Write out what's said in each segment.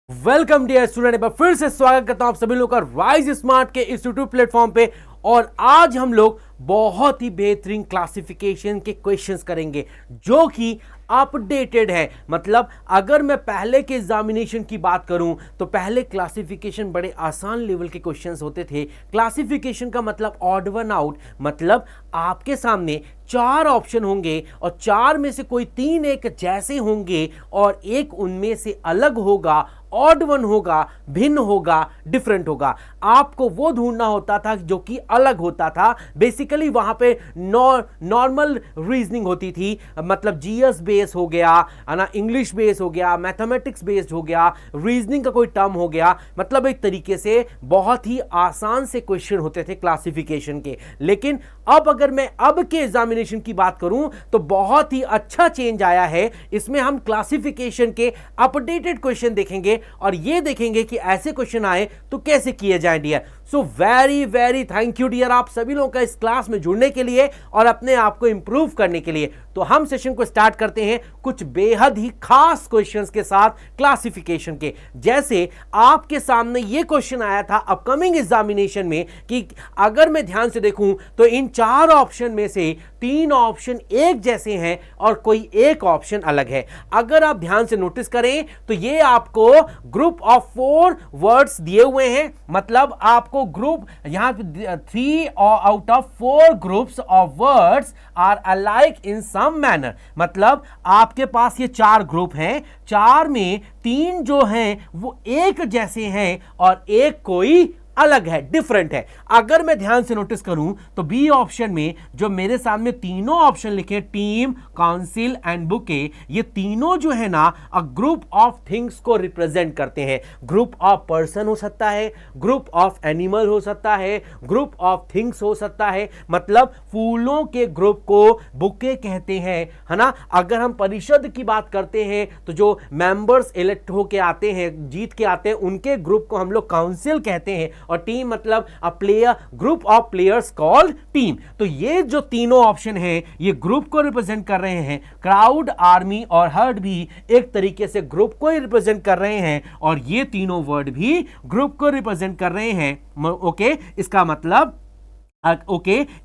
Welcome dear student. एक बार फिर से स्वागत करता हूं आप सभी लोगों का राइज स्मार्ट के इस यूट्यूब प्लेटफॉर्म पे। और आज हम लोग बहुत ही बेहतरीन क्लासिफिकेशन के क्वेश्चंस करेंगे जो कि अपडेटेड है। मतलब अगर मैं पहले के एग्जामिनेशन की बात करूं तो पहले क्लासिफिकेशन बड़े आसान लेवल के क्वेश्चंस होते थे। क्लासिफिकेशन का मतलब ऑड वन आउट, मतलब आपके सामने चार ऑप्शन होंगे और चार में से कोई तीन एक जैसे होंगे और एक उनमें से अलग होगा, ऑड वन होगा, भिन्न होगा, डिफरेंट होगा। आपको वो ढूंढना होता था जो कि अलग होता था। बेसिकली वहां पे नॉर्मल रीजनिंग होती थी, मतलब जीएस बेस हो गया है ना, इंग्लिश बेस हो गया, मैथमेटिक्स बेस्ड हो गया, रीजनिंग का कोई टर्म हो गया। मतलब एक तरीके से बहुत ही आसान से क्वेश्चन होते थे क्लासिफिकेशन के। लेकिन अब अगर मैं अब के एग्जामिनेशन की बात करूं तो बहुत ही अच्छा चेंज आया है। इसमें हम क्लासिफिकेशन के अपडेटेड क्वेश्चन देखेंगे और ये देखेंगे कि ऐसे क्वेश्चन आए तो कैसे किए जाएं dear. So very very thank you dear आप सभी लोगों का इस क्लास में जुड़ने के लिए और अपने आप को इंप्रूव करने के लिए। तो हम सेशन को स्टार्ट करते हैं कुछ बेहद ही खास क्वेश्चंस के साथ क्लासिफिकेशन के। जैसे आपके सामने ये क्वेश्चन आया था अपकमिंग एग्जामिनेशन में कि अगर मैं ध्यान से देखूं तो इन चार ऑप्शन में से तीन ऑप्शन एक जैसे हैं और कोई एक ऑप्शन अलग है। अगर आप ध्यान से नोटिस करें तो ये आपको ग्रुप ऑफ 4 वर्ड्स दिए हुए हैं। मतलब आपको ग्रुप यहां पे 3 out of 4 groups of words are alike in some manner. मतलब आपके पास ये चार ग्रुप हैं, चार में तीन जो हैं वो एक जैसे हैं और एक कोई अलग है, डिफरेंट है। अगर मैं ध्यान से नोटिस करूं तो बी ऑप्शन में जो मेरे सामने तीनों ऑप्शन लिखे, टीम, काउंसिल एंड बुके, ये तीनों जो है ना अ ग्रुप ऑफ थिंग्स को रिप्रेजेंट करते हैं। ग्रुप ऑफ पर्सन हो सकता है, ग्रुप ऑफ एनिमल हो सकता है, ग्रुप ऑफ थिंग्स हो सकता है। मतलब फूलों के ग्रुप को बुके कहते हैं, है ना। अगर हम परिषद की बात करते हैं तो जो मेंबर्स इलेक्ट होके आते हैं, जीत के आते हैं, उनके ग्रुप को हम लोग काउंसिल कहते हैं। और टीम मतलब a player, group of players called team. तो ये जो तीनों ऑप्शन हैं ये ग्रुप को रिप्रेजेंट कर रहे हैं। क्राउड, आर्मी और हर्ड भी एक तरीके से ग्रुप को ही रिप्रेजेंट कर रहे हैं और ये तीनों वर्ड भी ग्रुप को रिप्रेजेंट कर रहे हैं। ओके,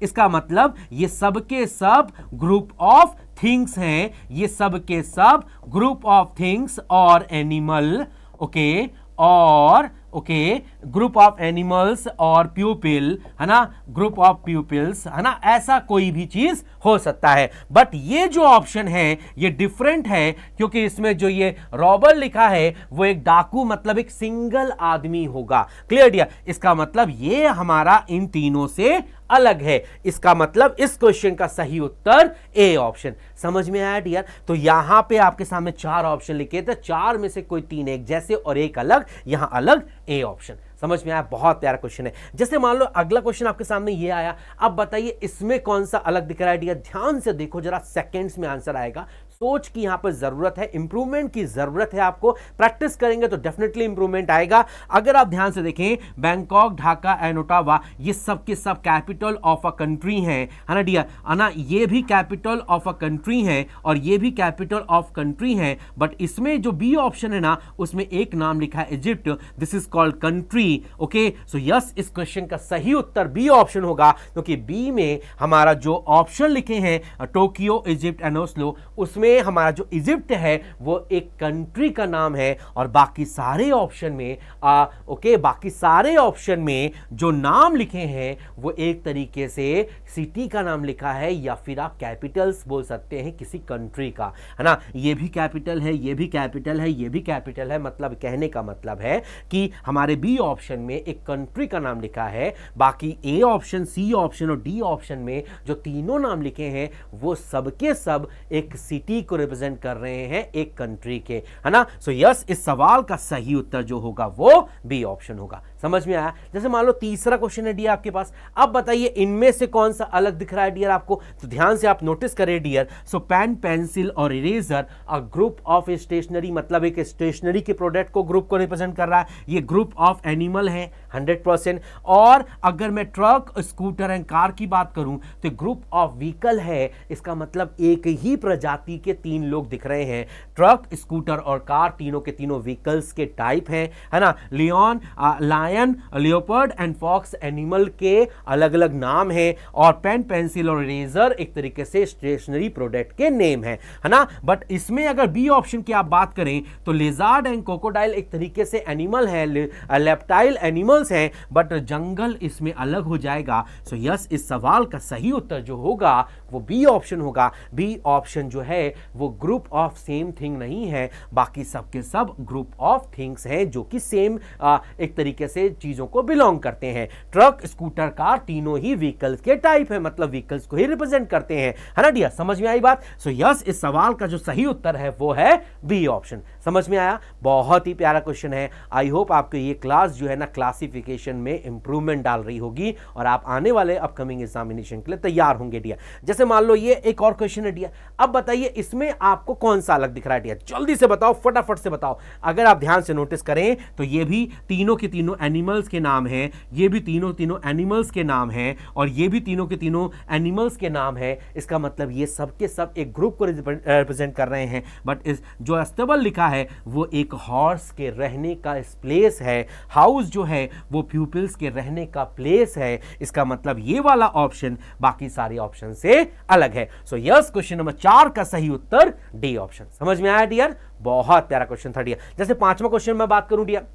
इसका मतलब ये सब के सब ग्रुप ऑफ थिंग्स हैं। ये सब के सब ग्रुप ऑफ थिंग्स और एनिमल, ग्रुप ऑफ एनिमल्स और प्यूपिल, है ना, ग्रुप ऑफ प्यूपिल्स, है ना, ऐसा कोई भी चीज हो सकता है। बट ये जो ऑप्शन है ये डिफरेंट है क्योंकि इसमें जो ये रॉबर लिखा है वो एक डाकू, मतलब एक सिंगल आदमी होगा। Clear dear? इसका मतलब ये हमारा इन तीनों से अलग है। इसका मतलब इस क्वेश्चन का सही उत्तर ए ऑप्शन। समझ में आया डियर? तो यहां पे आपके सामने चार ऑप्शन लिखे थे, चार में से कोई तीन एक जैसे और एक अलग, यहां अलग, ए ऑप्शन। समझ में आया? बहुत प्यारा क्वेश्चन है। जैसे मान लो अगला क्वेश्चन आपके सामने ये आया, अब बताइए इसमें कौन सा अलग दिख रहा है डियर? ध्यान से देखो जरा, सेकंड्स में आंसर आएगा। सोच की यहां पर जरूरत है, इंप्रूवमेंट की जरूरत है आपको। प्रैक्टिस करेंगे तो डेफिनेटली इंप्रूवमेंट आएगा। अगर आप ध्यान से देखें, बैंकॉक, ढाका एंड ओटावा ये सब के सब कैपिटल ऑफ अ कंट्री हैं, है ना डियर, है ना। ये भी कैपिटल ऑफ अ कंट्री है और ये भी कैपिटल ऑफ कंट्री है। बट इसमें जो बी ऑप्शन है ना उसमें एक नाम लिखा है Egypt, this is called country. Okay, so yes, इस क्वेश्चन का सही उत्तर बी ऑप्शन होगा क्योंकि बी में हमारा जो ऑप्शन लिखे हैं टोक्यो, इजिप्ट एंड ओस्लो, उसमें हमारा जो इजिप्ट है वो एक कंट्री का नाम है और बाकी सारे ऑप्शन में बाकी सारे ऑप्शन में जो नाम लिखे हैं वो एक तरीके से सिटी का नाम लिखा है या फिर आप कैपिटल्स बोल सकते हैं किसी कंट्री का, है ना। ये भी कैपिटल है, ये भी कैपिटल है, ये भी कैपिटल है। मतलब कहने का मतलब है कि हमारे बी ऑप्शन में एक कंट्री का नाम लिखा है, बाकी ए ऑप्शन, सी ऑप्शन और डी ऑप्शन में जो तीनों नाम लिखे हैं वो सबके सब एक सिटी को रिप्रेजेंट कर रहे हैं, एक कंट्री के, है ना। सो यस, इस सवाल का सही उत्तर जो होगा वो बी ऑप्शन होगा। समझ में आया? जैसे मान लो तीसरा क्वेश्चन है डियर आपके पास, अब बताइए इनमें से कौन सा अलग दिख रहा है डियर आपको? तो ध्यान से आप नोटिस करें डियर। सो पेन, पेंसिल और eraser a group of stationery, मतलब एक स्टेशनरी के प्रोडक्ट को, ग्रुप को रिप्रेजेंट कर रहा है। ये ग्रुप ऑफ एनिमल है 100%। और अगर मैं ट्रक, स्कूटर एंड कार की बात करूं तो ग्रुप ऑफ व्हीकल है। इसका मतलब एक ही प्रजाति के के 3 लोग दिख रहे हैं, ट्रक, स्कूटर और कार, तीनों के तीनों व्हीकल्स के टाइप हैं, है ना। Lion, leopard and fox animal के अलग अलग नाम हैं, और पेन, पेंसिल और इरेजर एक तरीके से स्टेशनरी प्रोडक्ट के नेम है ना। बट इसमें अगर बी ऑप्शन की आप बात करें तो लिजार्ड एंड क्रोकोडाइल एक तरीके से एनिमल है, लेप्टाइल एनिमल्स हैं, बट जंगल इसमें अलग हो जाएगा। सो यस, इस सवाल का सही उत्तर जो होगा वो बी ऑप्शन होगा। बी ऑप्शन जो है वो ग्रुप ऑफ सेम थिंग नहीं है, बाकी सब के सब ग्रुप ऑफ थिंग्स हैं जो कि सेम एक तरीके से चीजों को बिलोंग करते हैं। ट्रक, स्कूटर, कार तीनों ही व्हीकल्स के टाइप है, मतलब व्हीकल्स को ही रिप्रेजेंट करते हैं, है ना डियर। समझ में आई बात। सो यस, इस सवाल का जो सही उत्तर है वो है बी ऑप्शन। समझ में आया। बहुत ही प्यारा क्वेश्चन है। आई होप आपको ये क्लास जो है ना क्लासिफिकेशन में इंप्रूवमेंट डाल रही होगी और आप आने वाले अपकमिंग एग्जामिनेशन के लिए तैयार होंगे डियर। जैसे मान लो ये एक और क्वेश्चन है डियर, अब बताइए इसमें आपको कौन सा अलग दिख रहा है डियर, जल्दी से बताओ, फटाफट से बताओ। अगर आप ध्यान से नोटिस करें तो ये भी तीनों के तीनों एनिमल्स के नाम हैं, ये भी तीनों एनिमल्स के नाम हैं, और ये भी तीनों के तीनों एनिमल्स के नाम हैं। इसका मतलब ये सब के सब एक ग्रुप को रिप्रेजेंट कर रहे हैं। बट इस जो अस्तबल लिखा है वो एक हॉर्स के रहने का प्लेस है, हाउस जो है वो प्यूपिल्स के रहने का प्लेस है। इसका मतलब ये वाला ऑप्शन बाकी सारे ऑप्शन से अलग है। सो यस, क्वेश्चन नंबर 4 का सही उत्तर डी ऑप्शन। समझ में आया डियर। बहुत प्यारा क्वेश्चन था डियर। जैसे 5वां क्वेश्चन में बात करूं डियर,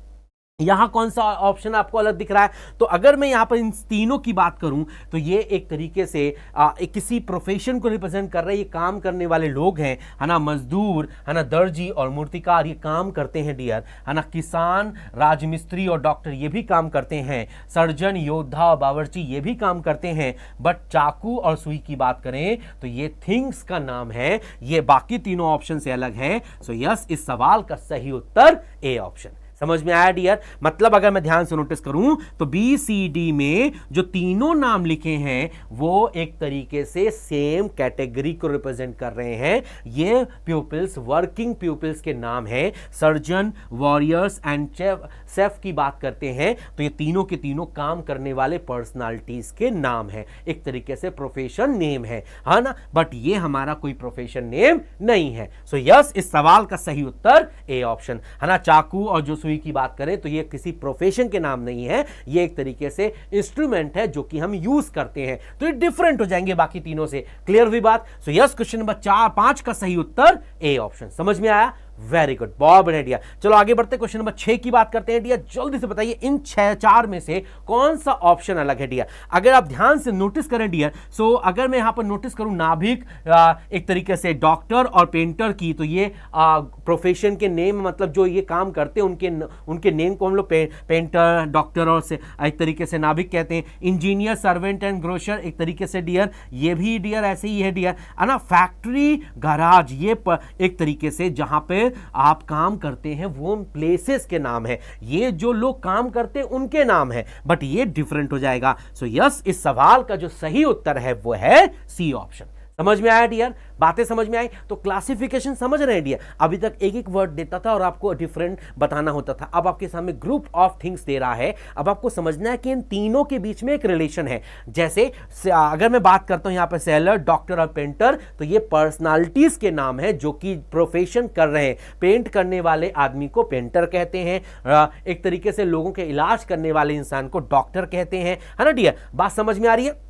यहां कौन सा ऑप्शन आपको अलग दिख रहा है, तो अगर मैं यहां पर इन तीनों की बात करूं तो ये एक तरीके से किसी प्रोफेशन को रिप्रेजेंट कर रहे हैं। ये काम करने वाले लोग हैं, है ना। मजदूर, है ना, दर्जी और मूर्तिकार ये काम करते हैं डियर, है ना। किसान, राजमिस्त्री और डॉक्टर ये भी काम करते हैं। सर्जन, योद्धा और बावर्ची ये भी काम करते हैं। बट चाकू और सुई की बात करें तो ये थिंग्स का नाम है, ये बाकी तीनों ऑप्शन से अलग है। सो यस, इस सवाल का सही उत्तर ए ऑप्शन। समझ में आया डियर। मतलब अगर मैं ध्यान से नोटिस करूं तो बी सी डी में जो तीनों नाम लिखे हैं वो एक तरीके से सेम कैटेगरी को रिप्रेजेंट कर रहे हैं। ये प्यूपिल्स, वर्किंग प्यूपिल्स के नाम हैं। सर्जन, वॉरियर्स एंड शेफ की बात करते हैं तो ये तीनों के तीनों काम करने वाले पर्सनालिटीज के नाम हैं, एक तरीके से प्रोफेशन नेम है ना। बट ये हमारा कोई प्रोफेशन नेम नहीं है। सो यस, इस सवाल का सही उत्तर ए ऑप्शन, है ना। चाकू और जो सुई की बात करें तो ये किसी प्रोफेशन के नाम नहीं है, ये एक तरीके से इंस्ट्रूमेंट है जो कि हम यूज करते हैं, तो ये डिफरेंट हो जाएंगे बाकी तीनों से। क्लियर हुई बात। सो यस, क्वेश्चन नंबर 5 का सही उत्तर ए ऑप्शन। समझ में आया। वेरी गुड, बहुत बढ़िया डियर। चलो आगे बढ़ते, क्वेश्चन नंबर 6 की बात करते हैं डियर। जल्दी से बताइए इन 4 में से कौन सा ऑप्शन अलग है डियर। अगर आप ध्यान से नोटिस करें डियर, सो अगर मैं यहां पर नोटिस करूं नाभिक, एक तरीके से डॉक्टर और पेंटर की, तो ये प्रोफेशन के नेम, मतलब जो ये काम करते हैं उनके नेम को हम लोग पेंटर, डॉक्टर और से एक तरीके से नाभिक कहते हैं। इंजीनियर, सर्वेंट एंड ग्रोसर एक तरीके से डियर, ये भी डियर ऐसे ही है डियर, है ना। फैक्ट्री, गैराज ये एक तरीके से जहां पे आप काम करते हैं वो प्लेसेस के नाम है, ये जो लोग काम करते हैं उनके नाम है, बट ये डिफरेंट हो जाएगा। सो यस, इस सवाल का जो सही उत्तर है वो है सी ऑप्शन। समझ में आया डियर। बातें समझ में आई। तो क्लासिफिकेशन समझ रहे हैं डियर। अभी तक एक एक वर्ड देता था और आपको डिफरेंट बताना होता था, अब आपके सामने ग्रुप ऑफ थिंग्स दे रहा है। अब आपको समझना है कि इन तीनों के बीच में एक रिलेशन है। जैसे अगर मैं बात करता हूं यहां पर सेलर, डॉक्टर और पेंटर, तो ये पर्सनालिटीज के नाम है जो कि प्रोफेशन कर रहे हैं। पेंट करने वाले आदमी को पेंटर कहते हैं, एक तरीके से लोगों के इलाज करने वाले इंसान को डॉक्टर कहते हैं, है ना डियर। बात समझ में आ रही है।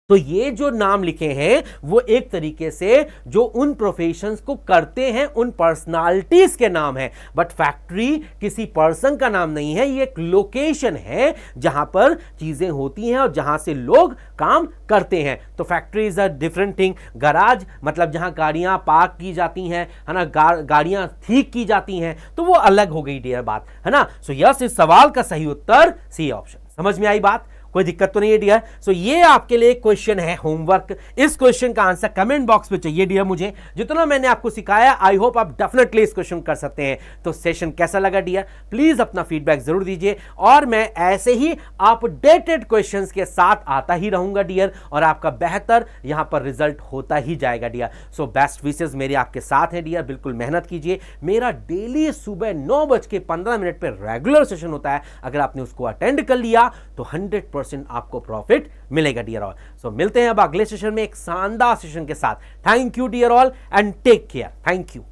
तो ये जो नाम लिखे हैं वो एक तरीके से जो उन प्रोफेशंस को करते हैं उन पर्सनालिटीज के नाम है। बट फैक्ट्री किसी पर्सन का नाम नहीं है, ये एक लोकेशन है जहां पर चीजें होती हैं और जहां से लोग काम करते हैं। तो factory is a different thing. Garage मतलब जहां गाड़ियां पार्क की जाती हैं, है ना, गाड़ियां ठीक की जाती हैं, तो वो अलग हो गई डियर बात, है ना। सो यस, इस सवाल का सही उत्तर सी ऑप्शन। समझ में आई बात। कोई दिक्कत तो नहीं है डियर। सो ये आपके लिए क्वेश्चन है होमवर्क। इस क्वेश्चन का आंसर कमेंट बॉक्स पे चाहिए डियर मुझे। जितना मैंने आपको सिखाया आई होप आप डेफिनेटली इस क्वेश्चन कर सकते हैं। तो सेशन कैसा लगा डियर, प्लीज अपना फीडबैक जरूर दीजिए और मैं ऐसे ही अपडेटेड क्वेश्चंस के साथ आता ही रहूंगा डियर और आपका बेहतर यहां पर रिजल्ट होता ही जाएगा डियर। सो बेस्ट विशेस मेरे आपके साथ है डियर। बिल्कुल मेहनत कीजिए। मेरा डेली सुबह 9:15 पे रेगुलर सेशन होता है। अगर आपने उसको अटेंड कर लिया तो 100% 10% आपको प्रॉफिट मिलेगा डियर ऑल। सो मिलते हैं अब अगले सेशन में एक शानदार सेशन के साथ। Thank you dear all and take care. Thank you.